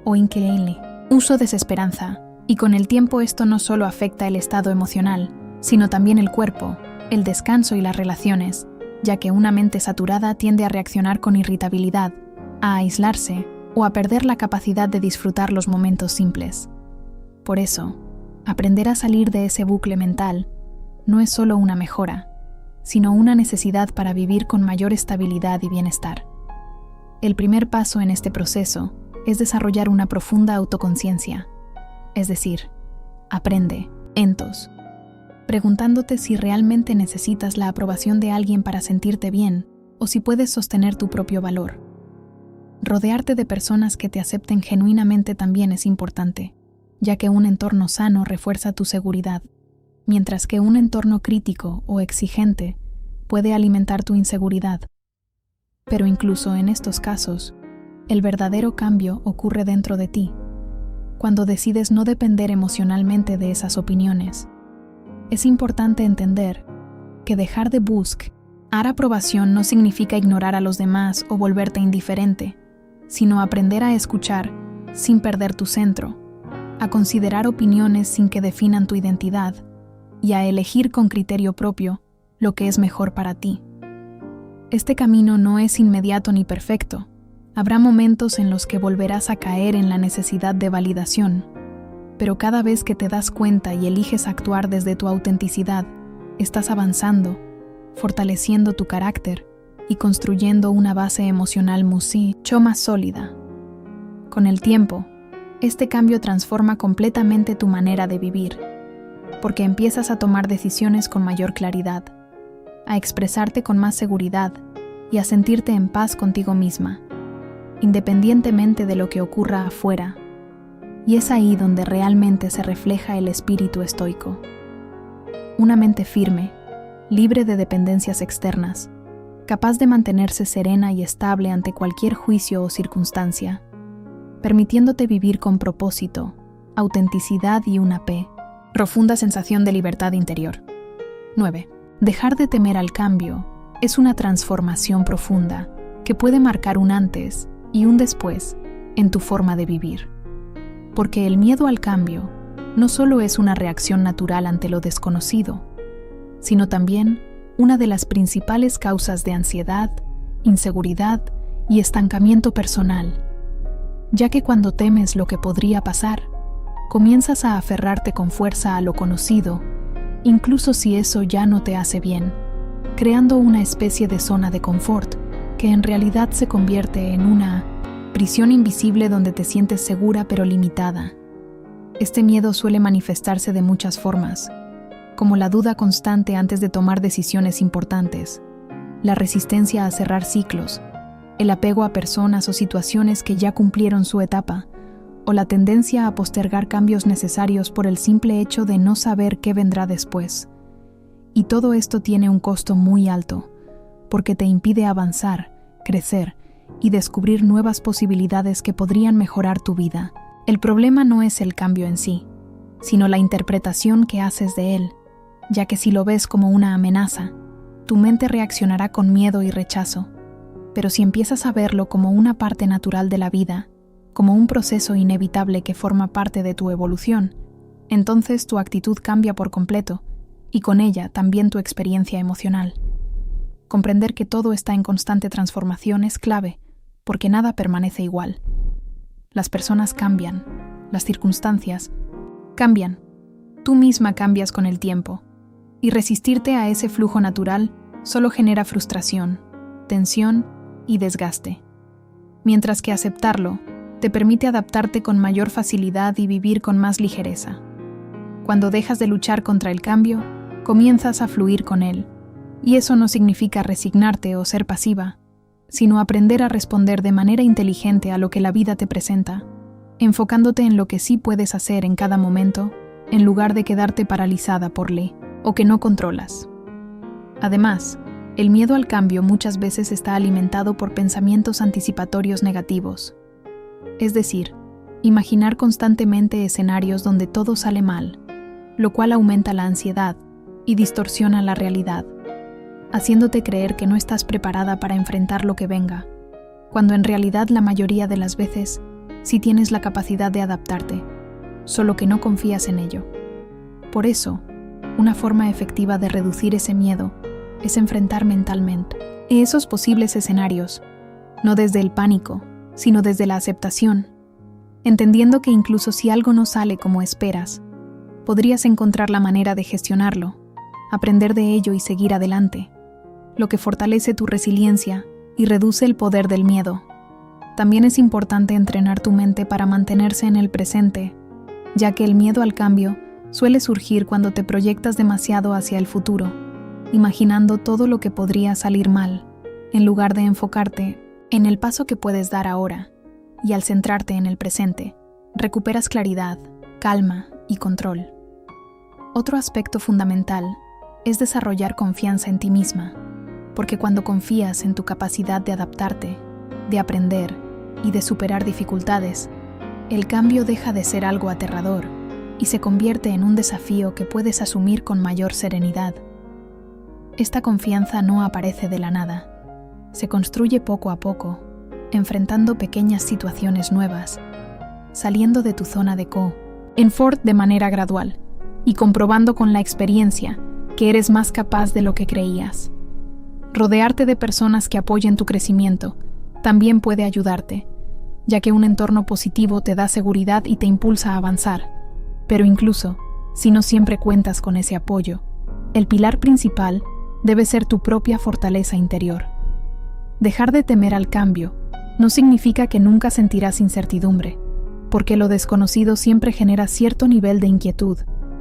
o incluso desesperanza. Y con el tiempo esto no solo afecta el estado emocional, sino también el cuerpo, el descanso y las relaciones, ya que una mente saturada tiende a reaccionar con irritabilidad, a aislarse o a perder la capacidad de disfrutar los momentos simples. Por eso, aprender a salir de ese bucle mental no es solo una mejora, sino una necesidad para vivir con mayor estabilidad y bienestar. El primer paso en este proceso es desarrollar una profunda autoconciencia, es decir, aprende, preguntándote si realmente necesitas la aprobación de alguien para sentirte bien o si puedes sostener tu propio valor. Rodearte de personas que te acepten genuinamente también es importante, ya que un entorno sano refuerza tu seguridad, mientras que un entorno crítico o exigente puede alimentar tu inseguridad. Pero incluso en estos casos, El verdadero cambio ocurre dentro de ti, cuando decides no depender emocionalmente de esas opiniones. Es importante entender que dejar de buscar aprobación no significa ignorar a los demás o volverte indiferente, sino aprender a escuchar sin perder tu centro, a considerar opiniones sin que definan tu identidad y a elegir con criterio propio lo que es mejor para ti. Este camino no es inmediato ni perfecto. Habrá momentos en los que volverás a caer en la necesidad de validación, pero cada vez que te das cuenta y eliges actuar desde tu autenticidad, estás avanzando, fortaleciendo tu carácter y construyendo una base emocional mucho más sólida. Con el tiempo, este cambio transforma completamente tu manera de vivir, porque empiezas a tomar decisiones con mayor claridad, a expresarte con más seguridad y a sentirte en paz contigo misma, independientemente de lo que ocurra afuera. Y es ahí donde realmente se refleja el espíritu estoico. Una mente firme, libre de dependencias externas, capaz de mantenerse serena y estable ante cualquier juicio o circunstancia, permitiéndote vivir con propósito, autenticidad y una profunda sensación de libertad interior. 9. Dejar de temer al cambio es una transformación profunda que puede marcar un antes y un después en tu forma de vivir. Porque el miedo al cambio no solo es una reacción natural ante lo desconocido, sino también una de las principales causas de ansiedad, inseguridad y estancamiento personal, ya que cuando temes lo que podría pasar, comienzas a aferrarte con fuerza a lo conocido, incluso si eso ya no te hace bien, creando una especie de zona de confort que en realidad se convierte en una prisión invisible donde te sientes segura pero limitada. Este miedo suele manifestarse de muchas formas, como la duda constante antes de tomar decisiones importantes, la resistencia a cerrar ciclos, el apego a personas o situaciones que ya cumplieron su etapa, o la tendencia a postergar cambios necesarios por el simple hecho de no saber qué vendrá después. Y todo esto tiene un costo muy alto, porque te impide avanzar, crecer y descubrir nuevas posibilidades que podrían mejorar tu vida. El problema no es el cambio en sí, sino la interpretación que haces de él, ya que si lo ves como una amenaza, tu mente reaccionará con miedo y rechazo. Pero si empiezas a verlo como una parte natural de la vida, como un proceso inevitable que forma parte de tu evolución, entonces tu actitud cambia por completo, y con ella también tu experiencia emocional. Comprender que todo está en constante transformación es clave, porque nada permanece igual. Las personas cambian, las circunstancias cambian, tú misma cambias con el tiempo, y resistirte a ese flujo natural solo genera frustración, tensión y desgaste. Mientras que aceptarlo te permite adaptarte con mayor facilidad y vivir con más ligereza. Cuando dejas de luchar contra el cambio, comienzas a fluir con él, y eso no significa resignarte o ser pasiva, sino aprender a responder de manera inteligente a lo que la vida te presenta, enfocándote en lo que sí puedes hacer en cada momento, en lugar de quedarte paralizada por o que no controlas. Además, el miedo al cambio muchas veces está alimentado por pensamientos anticipatorios negativos. Es decir, imaginar constantemente escenarios donde todo sale mal, lo cual aumenta la ansiedad y distorsiona la realidad, haciéndote creer que no estás preparada para enfrentar lo que venga, cuando en realidad la mayoría de las veces sí tienes la capacidad de adaptarte, solo que no confías en ello. Por eso, una forma efectiva de reducir ese miedo es enfrentar mentalmente esos posibles escenarios, no desde el pánico, sino desde la aceptación, entendiendo que incluso si algo no sale como esperas, podrías encontrar la manera de gestionarlo, aprender de ello y seguir adelante, lo que fortalece tu resiliencia y reduce el poder del miedo. También es importante entrenar tu mente para mantenerse en el presente, ya que el miedo al cambio suele surgir cuando te proyectas demasiado hacia el futuro, imaginando todo lo que podría salir mal, en lugar de enfocarte en el paso que puedes dar ahora, y al centrarte en el presente, recuperas claridad, calma y control. Otro aspecto fundamental es desarrollar confianza en ti misma, porque cuando confías en tu capacidad de adaptarte, de aprender y de superar dificultades, el cambio deja de ser algo aterrador y se convierte en un desafío que puedes asumir con mayor serenidad. Esta confianza no aparece de la nada. Se construye poco a poco, enfrentando pequeñas situaciones nuevas, saliendo de tu zona de confort de manera gradual y comprobando con la experiencia que eres más capaz de lo que creías. Rodearte de personas que apoyen tu crecimiento también puede ayudarte, ya que un entorno positivo te da seguridad y te impulsa a avanzar. Pero incluso si no siempre cuentas con ese apoyo, el pilar principal debe ser tu propia fortaleza interior. Dejar de temer al cambio no significa que nunca sentirás incertidumbre, porque lo desconocido siempre genera cierto nivel de inquietud,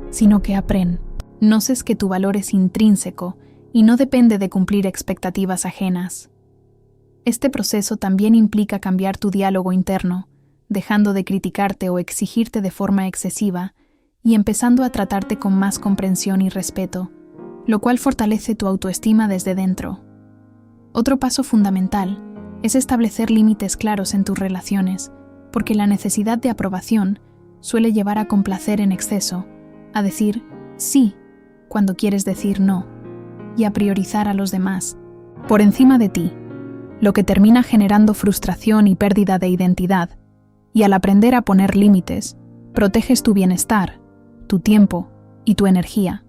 sino que reconoces que tu valor es intrínseco y no depende de cumplir expectativas ajenas. Este proceso también implica cambiar tu diálogo interno, dejando de criticarte o exigirte de forma excesiva y empezando a tratarte con más comprensión y respeto, lo cual fortalece tu autoestima desde dentro. Otro paso fundamental es establecer límites claros en tus relaciones, porque la necesidad de aprobación suele llevar a complacer en exceso, a decir sí cuando quieres decir no, y a priorizar a los demás por encima de ti, lo que termina generando frustración y pérdida de identidad. Y al aprender a poner límites, proteges tu bienestar, tu tiempo y tu energía,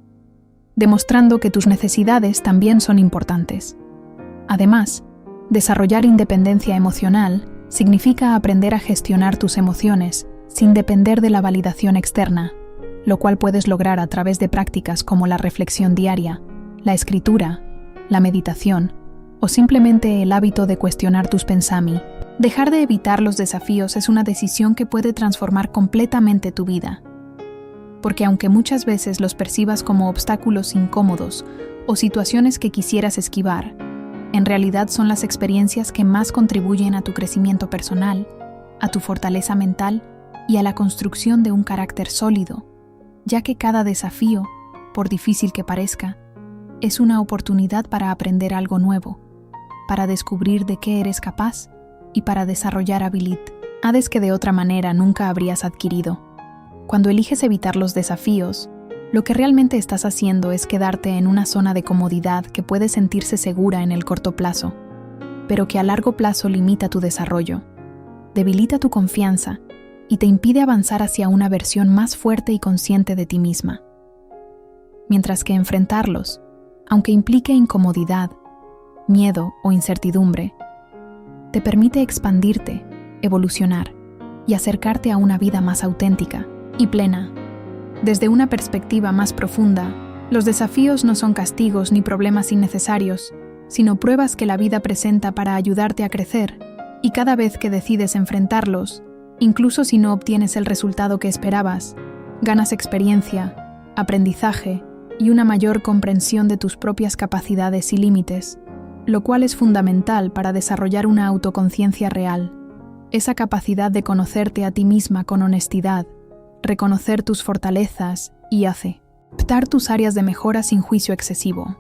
demostrando que tus necesidades también son importantes. Además, desarrollar independencia emocional significa aprender a gestionar tus emociones sin depender de la validación externa, lo cual puedes lograr a través de prácticas como la reflexión diaria, la escritura, la meditación o simplemente el hábito de cuestionar tus pensamientos. Dejar de evitar los desafíos es una decisión que puede transformar completamente tu vida, porque aunque muchas veces los percibas como obstáculos incómodos o situaciones que quisieras esquivar, en realidad son las experiencias que más contribuyen a tu crecimiento personal, a tu fortaleza mental y a la construcción de un carácter sólido, ya que cada desafío, por difícil que parezca, es una oportunidad para aprender algo nuevo, para descubrir de qué eres capaz y para desarrollar habilidades que de otra manera nunca habrías adquirido. Cuando eliges evitar los desafíos, lo que realmente estás haciendo es quedarte en una zona de comodidad que puede sentirse segura en el corto plazo, pero que a largo plazo limita tu desarrollo, debilita tu confianza y te impide avanzar hacia una versión más fuerte y consciente de ti misma. Mientras que enfrentarlos, aunque implique incomodidad, miedo o incertidumbre, te permite expandirte, evolucionar y acercarte a una vida más auténtica y plena. Desde una perspectiva más profunda, los desafíos no son castigos ni problemas innecesarios, sino pruebas que la vida presenta para ayudarte a crecer, y cada vez que decides enfrentarlos, incluso si no obtienes el resultado que esperabas, ganas experiencia, aprendizaje y una mayor comprensión de tus propias capacidades y límites, lo cual es fundamental para desarrollar una autoconciencia real, esa capacidad de conocerte a ti misma con honestidad, reconocer tus fortalezas y aceptar tus áreas de mejora sin juicio excesivo.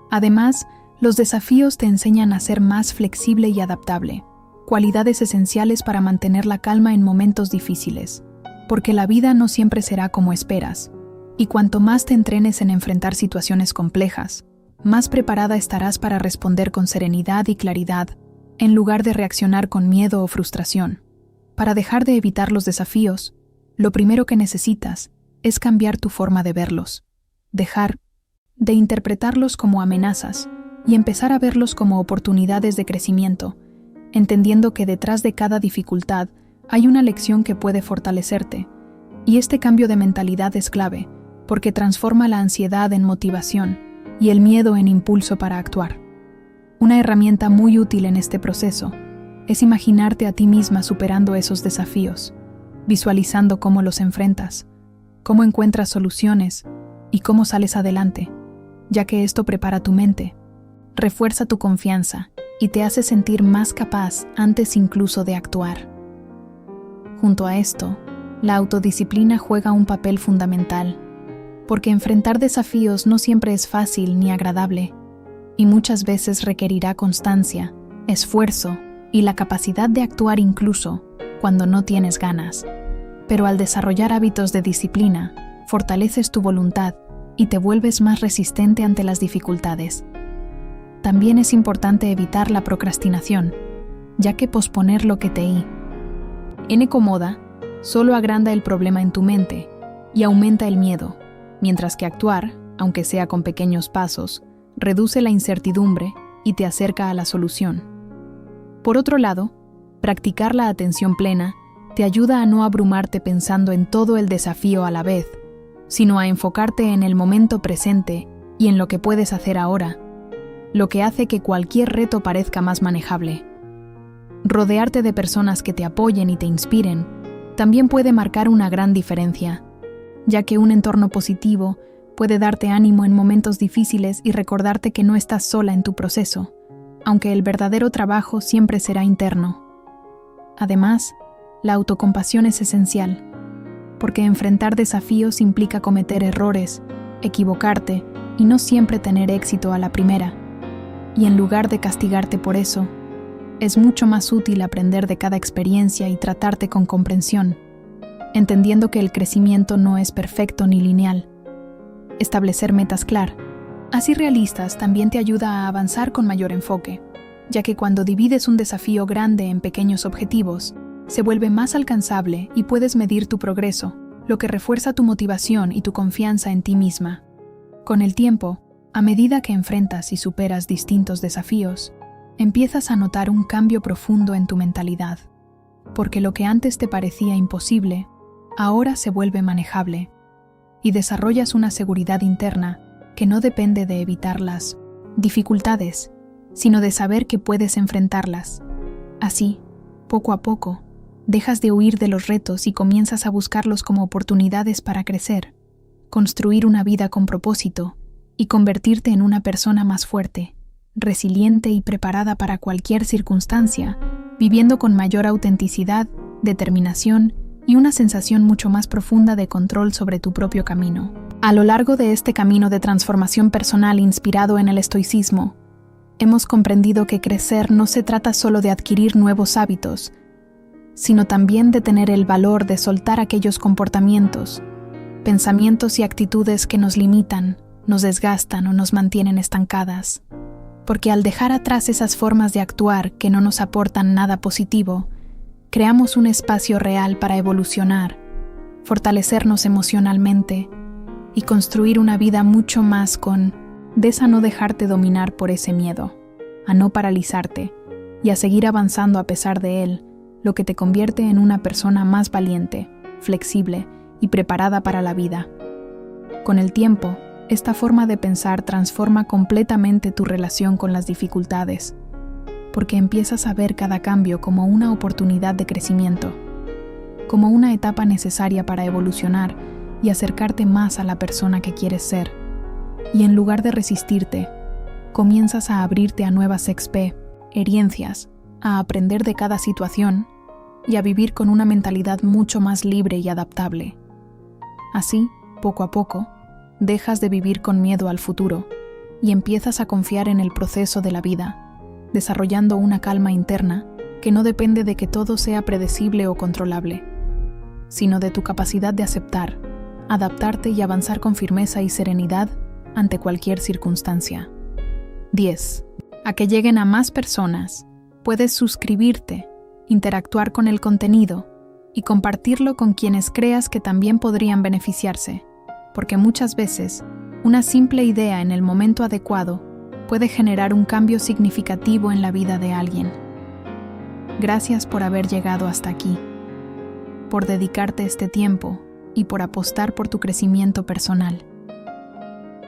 Además, los desafíos te enseñan a ser más flexible y adaptable, cualidades esenciales para mantener la calma en momentos difíciles, porque la vida no siempre será como esperas, y cuanto más te entrenes en enfrentar situaciones complejas, más preparada estarás para responder con serenidad y claridad, en lugar de reaccionar con miedo o frustración. Para dejar de evitar los desafíos, lo primero que necesitas es cambiar tu forma de verlos, dejar de interpretarlos como amenazas y empezar a verlos como oportunidades de crecimiento, entendiendo que detrás de cada dificultad hay una lección que puede fortalecerte, y este cambio de mentalidad es clave, porque transforma la ansiedad en motivación y el miedo en impulso para actuar. Una herramienta muy útil en este proceso es imaginarte a ti misma superando esos desafíos, visualizando cómo los enfrentas, cómo encuentras soluciones y cómo sales adelante, ya que esto prepara tu mente, refuerza tu confianza y te hace sentir más capaz antes incluso de actuar. Junto a esto, la autodisciplina juega un papel fundamental, porque enfrentar desafíos no siempre es fácil ni agradable, y muchas veces requerirá constancia, esfuerzo y la capacidad de actuar incluso cuando no tienes ganas. Pero al desarrollar hábitos de disciplina, fortaleces tu voluntad y te vuelves más resistente ante las dificultades. También es importante evitar la procrastinación, ya que posponer lo que te incomoda solo agranda el problema en tu mente y aumenta el miedo, mientras que actuar, aunque sea con pequeños pasos, reduce la incertidumbre y te acerca a la solución. Por otro lado, practicar la atención plena te ayuda a no abrumarte pensando en todo el desafío a la vez, sino a enfocarte en el momento presente y en lo que puedes hacer ahora, lo que hace que cualquier reto parezca más manejable. Rodearte de personas que te apoyen y te inspiren también puede marcar una gran diferencia, ya que un entorno positivo puede darte ánimo en momentos difíciles y recordarte que no estás sola en tu proceso, aunque el verdadero trabajo siempre será interno. Además, la autocompasión es esencial, porque enfrentar desafíos implica cometer errores, equivocarte y no siempre tener éxito a la primera. Y en lugar de castigarte por eso, es mucho más útil aprender de cada experiencia y tratarte con comprensión, entendiendo que el crecimiento no es perfecto ni lineal. Establecer metas claras, así realistas, también te ayuda a avanzar con mayor enfoque, ya que cuando divides un desafío grande en pequeños objetivos, se vuelve más alcanzable y puedes medir tu progreso, lo que refuerza tu motivación y tu confianza en ti misma. Con el tiempo, a medida que enfrentas y superas distintos desafíos, empiezas a notar un cambio profundo en tu mentalidad, porque lo que antes te parecía imposible, ahora se vuelve manejable, y desarrollas una seguridad interna que no depende de evitar las dificultades, sino de saber que puedes enfrentarlas. Así, poco a poco, dejas de huir de los retos y comienzas a buscarlos como oportunidades para crecer, construir una vida con propósito y convertirte en una persona más fuerte, resiliente y preparada para cualquier circunstancia, viviendo con mayor autenticidad, determinación y una sensación mucho más profunda de control sobre tu propio camino. A lo largo de este camino de transformación personal inspirado en el estoicismo, hemos comprendido que crecer no se trata solo de adquirir nuevos hábitos, sino también de tener el valor de soltar aquellos comportamientos, pensamientos y actitudes que nos limitan, nos desgastan o nos mantienen estancadas. Porque al dejar atrás esas formas de actuar que no nos aportan nada positivo, creamos un espacio real para evolucionar, fortalecernos emocionalmente y construir una vida mucho más a no dejarte dominar por ese miedo, a no paralizarte y a seguir avanzando a pesar de él, lo que te convierte en una persona más valiente, flexible y preparada para la vida. Con el tiempo, esta forma de pensar transforma completamente tu relación con las dificultades, porque empiezas a ver cada cambio como una oportunidad de crecimiento, como una etapa necesaria para evolucionar y acercarte más a la persona que quieres ser. Y en lugar de resistirte, comienzas a abrirte a nuevas experiencias, a aprender de cada situación y a vivir con una mentalidad mucho más libre y adaptable. Así, poco a poco, dejas de vivir con miedo al futuro y empiezas a confiar en el proceso de la vida, desarrollando una calma interna que no depende de que todo sea predecible o controlable, sino de tu capacidad de aceptar, adaptarte y avanzar con firmeza y serenidad ante cualquier circunstancia. 10. A que lleguen a más personas, puedes suscribirte, interactuar con el contenido y compartirlo con quienes creas que también podrían beneficiarse, porque muchas veces una simple idea en el momento adecuado puede generar un cambio significativo en la vida de alguien. Gracias por haber llegado hasta aquí, por dedicarte este tiempo y por apostar por tu crecimiento personal.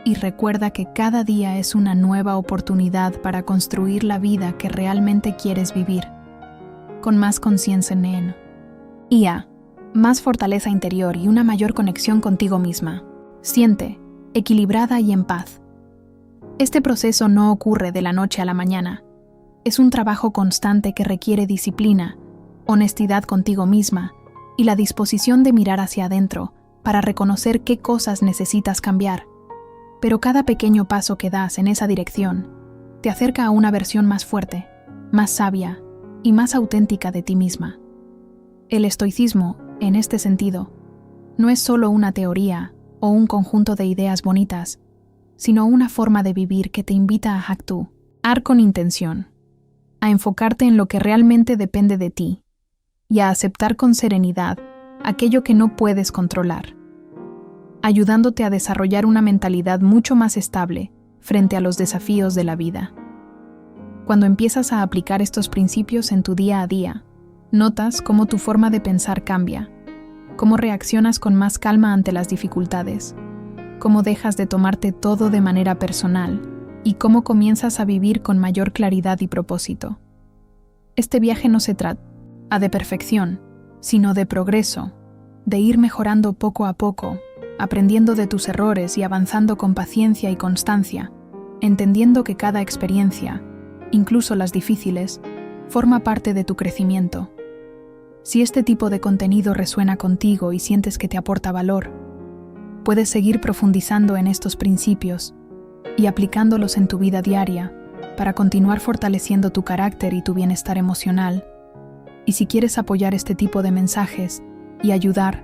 Y recuerda que cada día es una nueva oportunidad para construir la vida que realmente quieres vivir, con más conciencia en IA, más fortaleza interior y una mayor conexión contigo misma. Siente, equilibrada y en paz. Este proceso no ocurre de la noche a la mañana. Es un trabajo constante que requiere disciplina, honestidad contigo misma y la disposición de mirar hacia adentro para reconocer qué cosas necesitas cambiar. Pero cada pequeño paso que das en esa dirección te acerca a una versión más fuerte, más sabia y más auténtica de ti misma. El estoicismo, en este sentido, no es solo una teoría o un conjunto de ideas bonitas, sino una forma de vivir que te invita a actuar con intención, a enfocarte en lo que realmente depende de ti y a aceptar con serenidad aquello que no puedes controlar, ayudándote a desarrollar una mentalidad mucho más estable frente a los desafíos de la vida. Cuando empiezas a aplicar estos principios en tu día a día, notas cómo tu forma de pensar cambia, cómo reaccionas con más calma ante las dificultades, cómo dejas de tomarte todo de manera personal y cómo comienzas a vivir con mayor claridad y propósito. Este viaje no se trata de perfección, sino de progreso, de ir mejorando poco a poco, aprendiendo de tus errores y avanzando con paciencia y constancia, entendiendo que cada experiencia, incluso las difíciles, forma parte de tu crecimiento. Si este tipo de contenido resuena contigo y sientes que te aporta valor, puedes seguir profundizando en estos principios y aplicándolos en tu vida diaria para continuar fortaleciendo tu carácter y tu bienestar emocional. Y si quieres apoyar este tipo de mensajes y ayudar